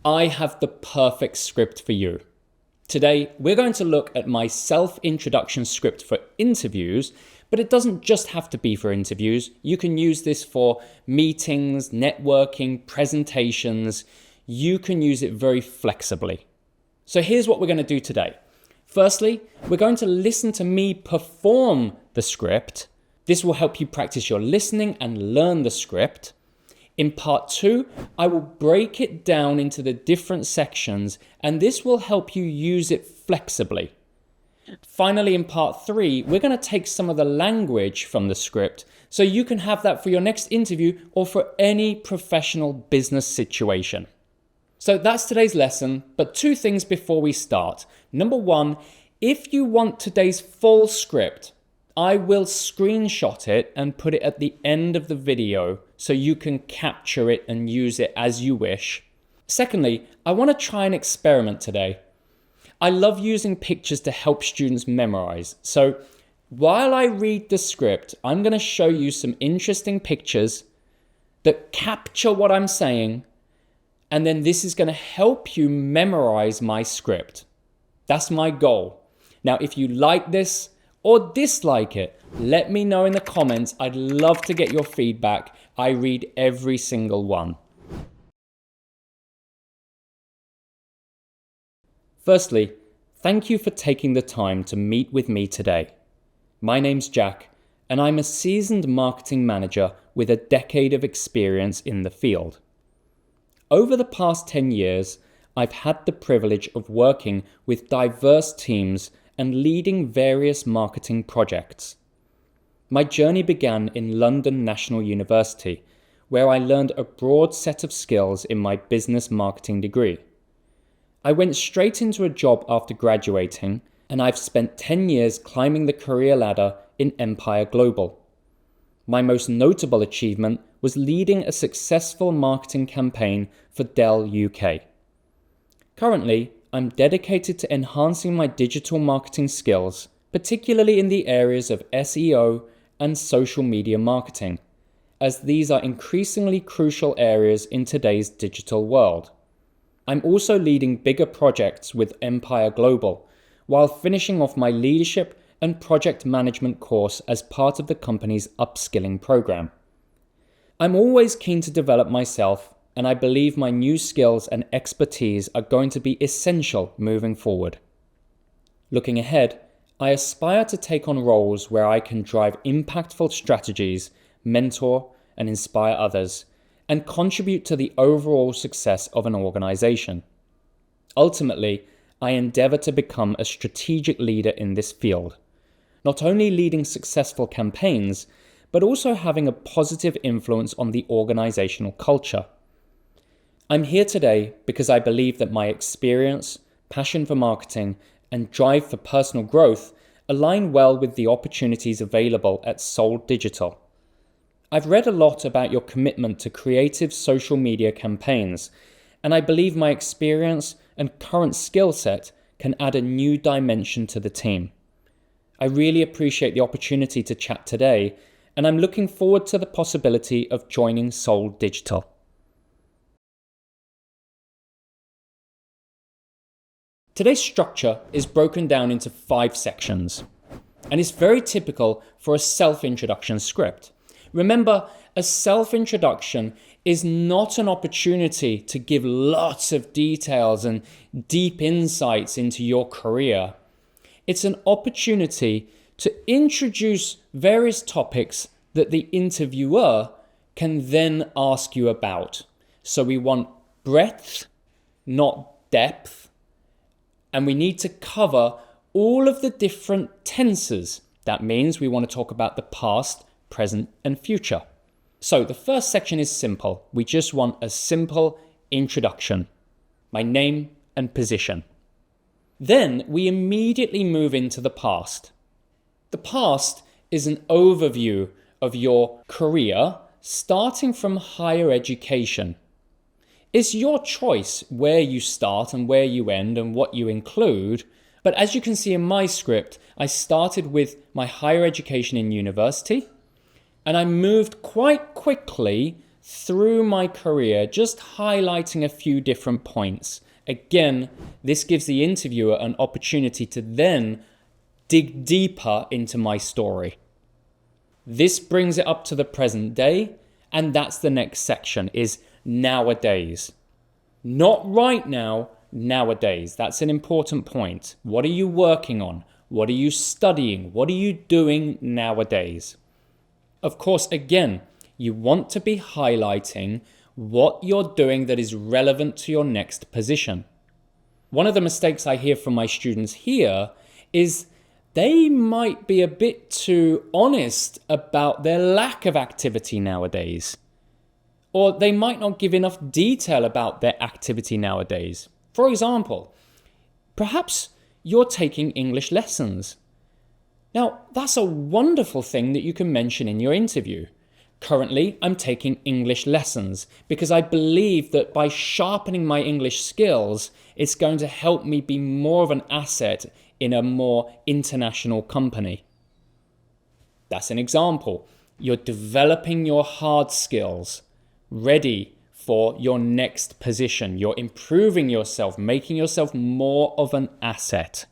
I have the perfect script for you. Today, we're going to look at my self-introduction script for interviews, but it doesn't just have to be for interviews. You can use this for meetings, networking, presentations. You can use it very flexibly. So here's what we're going to do today. Firstly, we're going to listen to me perform the script. This will help you practice your listening and learn the script. In part 2, I will break it down into the different sections, and this will help you use it flexibly. Finally, in part 3, we're going to take some of the language from the script so you can have that for your next interview or for any professional business situation. So that's today's lesson, but 2 things before we start. Number 1, if you want today's full script, I will screenshot it and put it at the end of the video so you can capture it and use it as you wish. Secondly, I want to try an experiment today. I love using pictures to help students memorize. So while I read the script, I'm going to show you some interesting pictures that capture what I'm saying, and then this is going to help you memorize my script. That's my goal. Now, if you like this or dislike it, let me know in the comments. I'd love to get your feedback. I read every single one. Firstly, thank you for taking the time to meet with me today. My name's Jack, and I'm a seasoned marketing manager with a decade of experience in the field. Over the past 10 years, I've had the privilege of working with diverse teams and leading various marketing projects. My journey began in London National University, where I learned a broad set of skills in my business marketing degree. I went straight into a job after graduating, and I've spent 10 years climbing the career ladder in Empire Global. My most notable achievement was leading a successful marketing campaign for Dell UK. Currently, I'm dedicated to enhancing my digital marketing skills, particularly in the areas of SEO and social media marketing, as these are increasingly crucial areas in today's digital world. I'm also leading bigger projects with Empire Global, while finishing off my leadership and project management course as part of the company's upskilling program. I'm always keen to develop myself, and I believe my new skills and expertise are going to be essential moving forward. Looking ahead, I aspire to take on roles where I can drive impactful strategies, mentor and inspire others, and contribute to the overall success of an organization. Ultimately, I endeavor to become a strategic leader in this field, not only leading successful campaigns, but also having a positive influence on the organizational culture. I'm here today because I believe that my experience, passion for marketing, and drive for personal growth align well with the opportunities available at Soul Digital. I've read a lot about your commitment to creative social media campaigns, and I believe my experience and current skill set can add a new dimension to the team. I really appreciate the opportunity to chat today, and I'm looking forward to the possibility of joining Soul Digital. Today's structure is broken down into 5 sections, and it's very typical for a self-introduction script. Remember, a self-introduction is not an opportunity to give lots of details and deep insights into your career. It's an opportunity to introduce various topics that the interviewer can then ask you about. So we want breadth, not depth. And we need to cover all of the different tenses. That means we want to talk about the past, present, and future. So the first section is simple. We just want a simple introduction, my name and position. Then we immediately move into the past. The past is an overview of your career, starting from higher education. It's your choice where you start and where you end and what you include. But as you can see in my script, I started with my higher education in university, and I moved quite quickly through my career, just highlighting a few different points. Again, this gives the interviewer an opportunity to then dig deeper into my story. This brings it up to the present day, and that's the next section, is nowadays. Not right now, nowadays. That's an important point. What are you working on? What are you studying? What are you doing nowadays? Of course, again, you want to be highlighting what you're doing that is relevant to your next position. One of the mistakes I hear from my students here is they might be a bit too honest about their lack of activity nowadays. Or they might not give enough detail about their activity nowadays. For example, perhaps you're taking English lessons. Now, that's a wonderful thing that you can mention in your interview. Currently, I'm taking English lessons because I believe that by sharpening my English skills, it's going to help me be more of an asset in a more international company. That's an example. You're developing your hard skills, ready for your next position. You're improving yourself, making yourself more of an asset.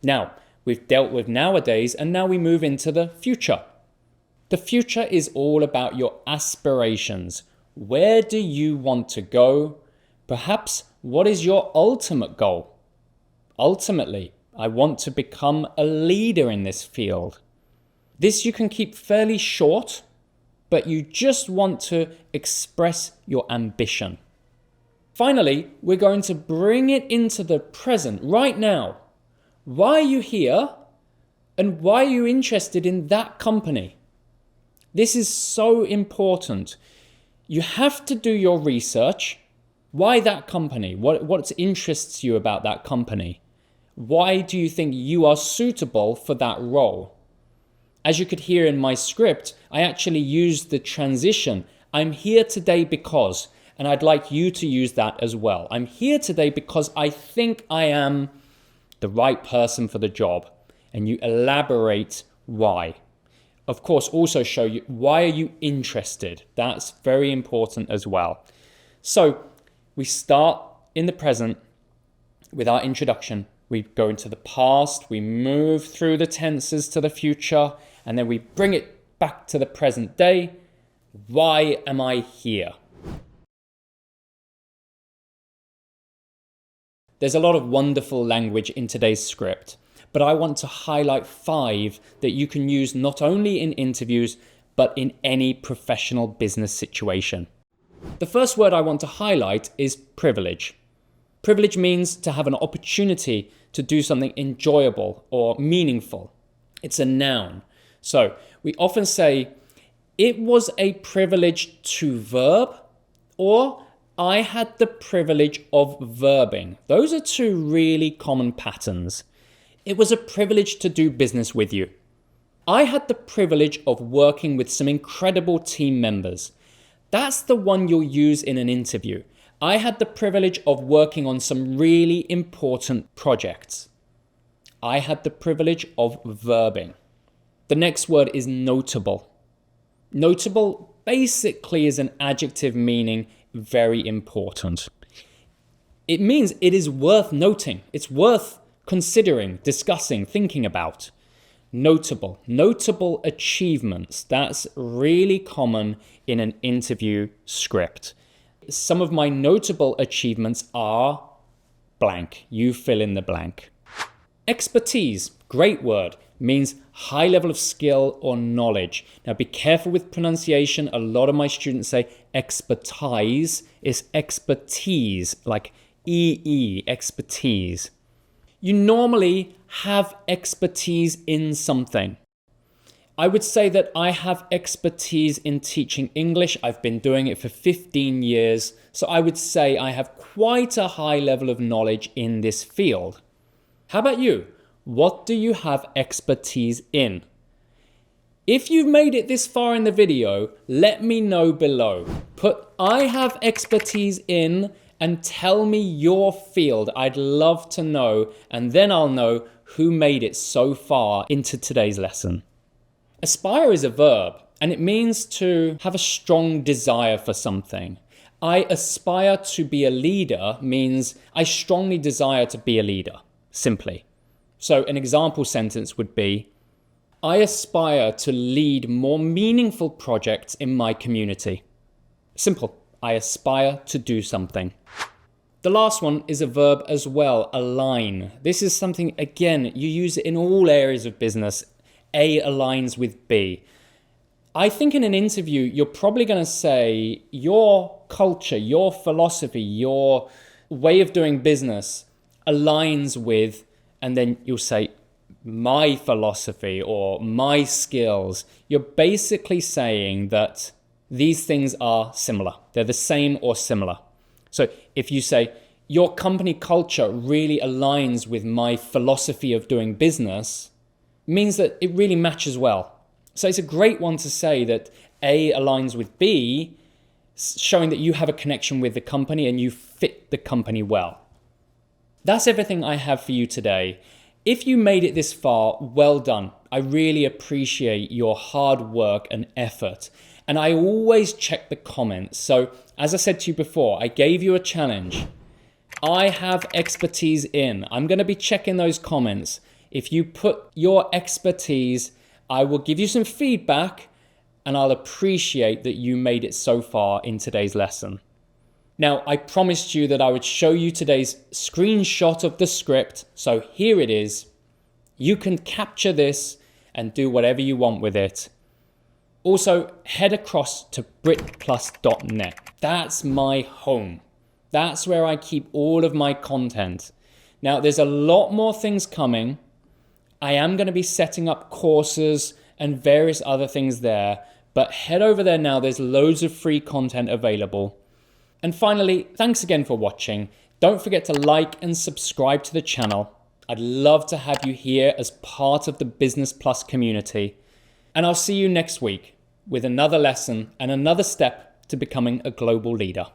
Now, we've dealt with nowadays, and now we move into the future. The future is all about your aspirations. Where do you want to go? Perhaps, what is your ultimate goal? Ultimately, I want to become a leader in this field. This you can keep fairly short, but you just want to express your ambition. Finally, we're going to bring it into the present, right now. Why are you here? And why are you interested in that company? This is so important. You have to do your research. Why that company? What interests you about that company? Why do you think you are suitable for that role? As you could hear in my script, I actually used the transition. I'm here today because, and I'd like you to use that as well. I'm here today because I think I am the right person for the job. And you elaborate why. Of course, also show you why are you interested. That's very important as well. So we start in the present with our introduction. We go into the past, we move through the tenses to the future, and then we bring it back to the present day. Why am I here? There's a lot of wonderful language in today's script, but I want to highlight 5 that you can use not only in interviews, but in any professional business situation. The first word I want to highlight is privilege. Privilege means to have an opportunity to do something enjoyable or meaningful. It's a noun. So we often say, it was a privilege to verb, or I had the privilege of verbing. Those are 2 really common patterns. It was a privilege to do business with you. I had the privilege of working with some incredible team members. That's the one you'll use in an interview. I had the privilege of working on some really important projects. I had the privilege of verbing. The next word is notable. Notable basically is an adjective meaning very important. It means it is worth noting. It's worth considering, discussing, thinking about. Notable achievements. That's really common in an interview script. Some of my notable achievements are blank. You fill in the blank. Expertise, great word, means high level of skill or knowledge. Now be careful with pronunciation. A lot of my students say expertise. It's expertise, like expertise. You normally have expertise in something. I would say that I have expertise in teaching English. I've been doing it for 15 years. So I would say I have quite a high level of knowledge in this field. How about you? What do you have expertise in? If you've made it this far in the video, let me know below. Put I have expertise in and tell me your field. I'd love to know, and then I'll know who made it so far into today's lesson. Aspire is a verb. and it means to have a strong desire for something. I aspire to be a leader means I strongly desire to be a leader, simply. So an example sentence would be, I aspire to lead more meaningful projects in my community. Simple. I aspire to do something. The last one is a verb as well, align. This is something, again, you use it in all areas of business. A aligns with B. I think in an interview, you're probably going to say your culture, your philosophy, your way of doing business aligns with, and then you'll say my philosophy or my skills. You're basically saying that these things are similar. They're the same or similar. So if you say your company culture really aligns with my philosophy of doing business, means that it really matches well. So it's a great one to say that A aligns with B, showing that you have a connection with the company and you fit the company well. That's everything I have for you today. If you made it this far, well done. I really appreciate your hard work and effort. And I always check the comments. So as I said to you before, I gave you a challenge. I have expertise in. I'm going to be checking those comments. If you put your expertise, I will give you some feedback and I'll appreciate that you made it so far in today's lesson. Now, I promised you that I would show you today's screenshot of the script. So here it is. You can capture this and do whatever you want with it. Also, head across to britplus.net. That's my home. That's where I keep all of my content. Now, there's a lot more things coming. I am going to be setting up courses and various other things there, but head over there now. There's loads of free content available. And finally, thanks again for watching. Don't forget to like and subscribe to the channel. I'd love to have you here as part of the Business Plus community. And I'll see you next week with another lesson and another step to becoming a global leader.